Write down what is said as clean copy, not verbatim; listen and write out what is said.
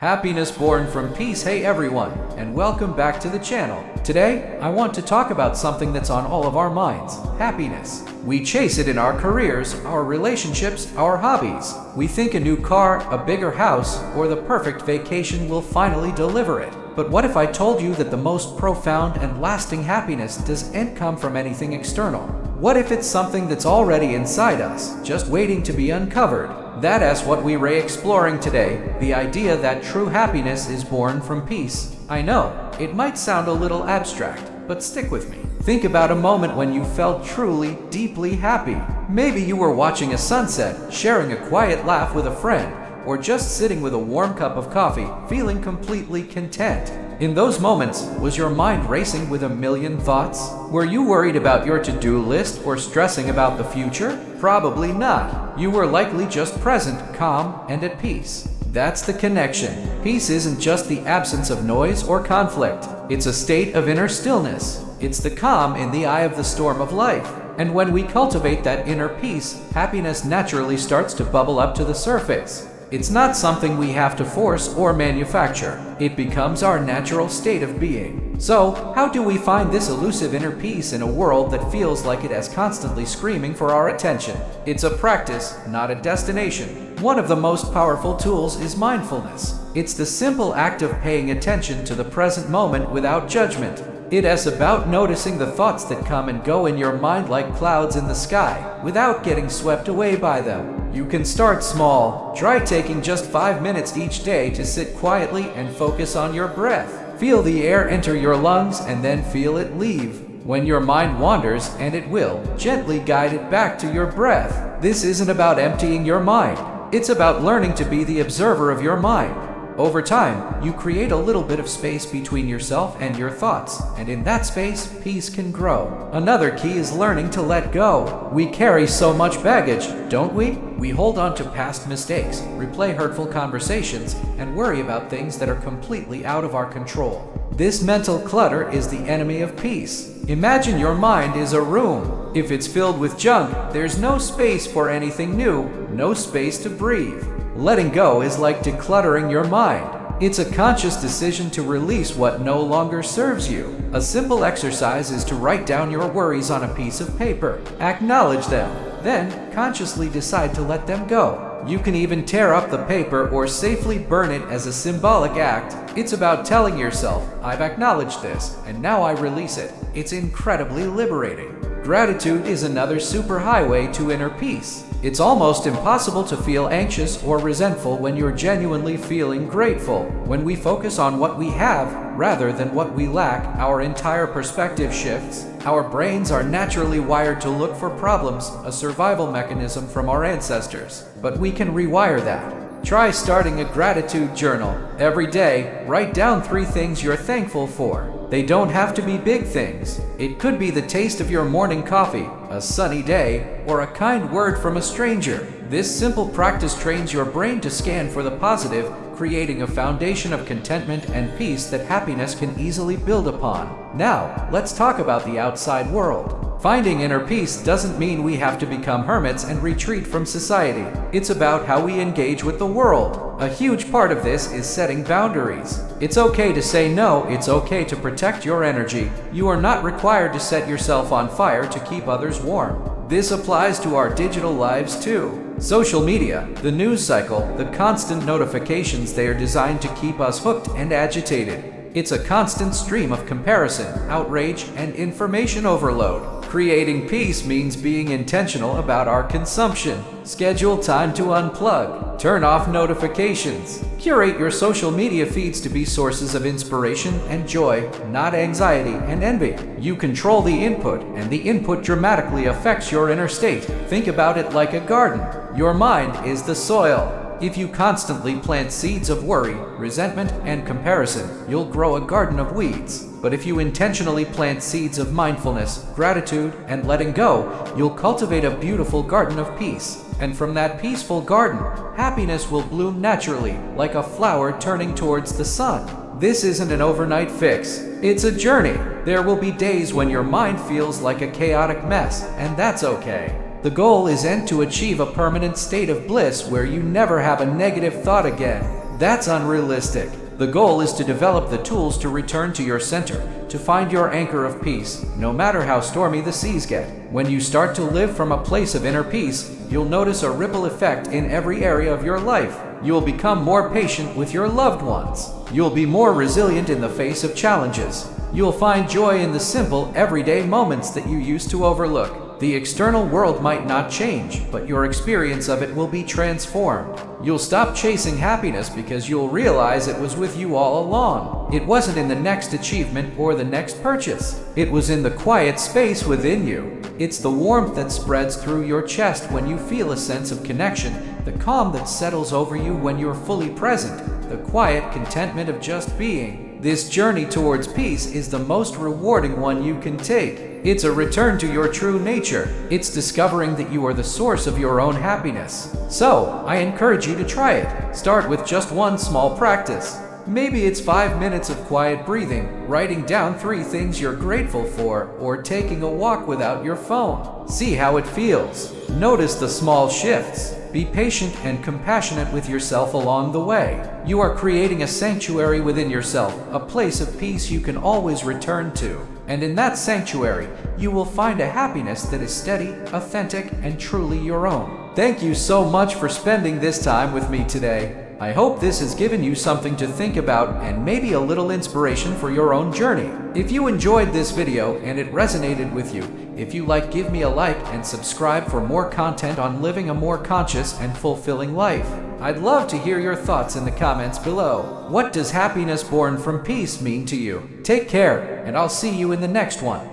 Happiness born from peace. Hey everyone, and welcome back to the channel. Today, I want to talk about something that's on all of our minds: happiness. We chase it in our careers, our relationships, our hobbies. We think a new car, a bigger house, or the perfect vacation will finally deliver it. But what if I told you that the most profound and lasting happiness doesn't come from anything external? What if it's something that's already inside us, just waiting to be uncovered? That's what we're exploring today, the idea that true happiness is born from peace. I know, it might sound a little abstract, but stick with me. Think about a moment when you felt truly, deeply happy. Maybe you were watching a sunset, sharing a quiet laugh with a friend, or just sitting with a warm cup of coffee, feeling completely content. In those moments, was your mind racing with a million thoughts? Were you worried about your to-do list or stressing about the future? Probably not. You were likely just present, calm, and at peace. That's the connection. Peace isn't just the absence of noise or conflict. It's a state of inner stillness. It's the calm in the eye of the storm of life. And when we cultivate that inner peace, happiness naturally starts to bubble up to the surface. It's not something we have to force or manufacture. It becomes our natural state of being. So, how do we find this elusive inner peace in a world that feels like it is constantly screaming for our attention? It's a practice, not a destination. One of the most powerful tools is mindfulness. It's the simple act of paying attention to the present moment without judgment. It is about noticing the thoughts that come and go in your mind like clouds in the sky, without getting swept away by them. You can start small. Try taking just 5 minutes each day to sit quietly and focus on your breath. Feel the air enter your lungs and then feel it leave. When your mind wanders, and it will, gently guide it back to your breath. This isn't about emptying your mind. It's about learning to be the observer of your mind. Over time, you create a little bit of space between yourself and your thoughts, and in that space, peace can grow. Another key is learning to let go. We carry so much baggage, don't we? We hold on to past mistakes, replay hurtful conversations, and worry about things that are completely out of our control. This mental clutter is the enemy of peace. Imagine your mind is a room. If it's filled with junk, there's no space for anything new, no space to breathe. Letting go is like decluttering your mind. It's a conscious decision to release what no longer serves you. A simple exercise is to write down your worries on a piece of paper. Acknowledge them, then consciously decide to let them go. You can even tear up the paper or safely burn it as a symbolic act. It's about telling yourself, I've acknowledged this, and now I release it. It's incredibly liberating. Gratitude is another superhighway to inner peace. It's almost impossible to feel anxious or resentful when you're genuinely feeling grateful. When we focus on what we have rather than what we lack, our entire perspective shifts. Our brains are naturally wired to look for problems, a survival mechanism from our ancestors. But we can rewire that. Try starting a gratitude journal. Every day, write down 3 things you're thankful for. They don't have to be big things. It could be the taste of your morning coffee, a sunny day, or a kind word from a stranger. This simple practice trains your brain to scan for the positive, creating a foundation of contentment and peace that happiness can easily build upon. Now, let's talk about the outside world. Finding inner peace doesn't mean we have to become hermits and retreat from society. It's about how we engage with the world. A huge part of this is setting boundaries. It's okay to say no, it's okay to protect your energy. You are not required to set yourself on fire to keep others warm. This applies to our digital lives too. Social media, the news cycle, the constant notifications, they are designed to keep us hooked and agitated. It's a constant stream of comparison, outrage, and information overload. Creating peace means being intentional about our consumption. Schedule time to unplug. Turn off notifications. Curate your social media feeds to be sources of inspiration and joy, not anxiety and envy. You control the input, and the input dramatically affects your inner state. Think about it like a garden. Your mind is the soil. If you constantly plant seeds of worry, resentment, and comparison, you'll grow a garden of weeds. But if you intentionally plant seeds of mindfulness, gratitude, and letting go, you'll cultivate a beautiful garden of peace. And from that peaceful garden, happiness will bloom naturally, like a flower turning towards the sun. This isn't an overnight fix. It's a journey. There will be days when your mind feels like a chaotic mess, and that's okay. The goal isn't to achieve a permanent state of bliss where you never have a negative thought again. That's unrealistic. The goal is to develop the tools to return to your center, to find your anchor of peace, no matter how stormy the seas get. When you start to live from a place of inner peace, you'll notice a ripple effect in every area of your life. You'll become more patient with your loved ones. You'll be more resilient in the face of challenges. You'll find joy in the simple, everyday moments that you used to overlook. The external world might not change, but your experience of it will be transformed. You'll stop chasing happiness because you'll realize it was with you all along. It wasn't in the next achievement or the next purchase. It was in the quiet space within you. It's the warmth that spreads through your chest when you feel a sense of connection, the calm that settles over you when you're fully present, the quiet contentment of just being. This journey towards peace is the most rewarding one you can take. It's a return to your true nature. It's discovering that you are the source of your own happiness. So, I encourage you to try it. Start with just one small practice. Maybe it's 5 minutes of quiet breathing, writing down 3 things you're grateful for, or taking a walk without your phone. See how it feels. Notice the small shifts. Be patient and compassionate with yourself along the way. You are creating a sanctuary within yourself, a place of peace you can always return to. And in that sanctuary, you will find a happiness that is steady, authentic, and truly your own. Thank you so much for spending this time with me today. I hope this has given you something to think about and maybe a little inspiration for your own journey. If you enjoyed this video and it resonated with you, if you like, give me a like and subscribe for more content on living a more conscious and fulfilling life. I'd love to hear your thoughts in the comments below. What does happiness born from peace mean to you? Take care, and I'll see you in the next one.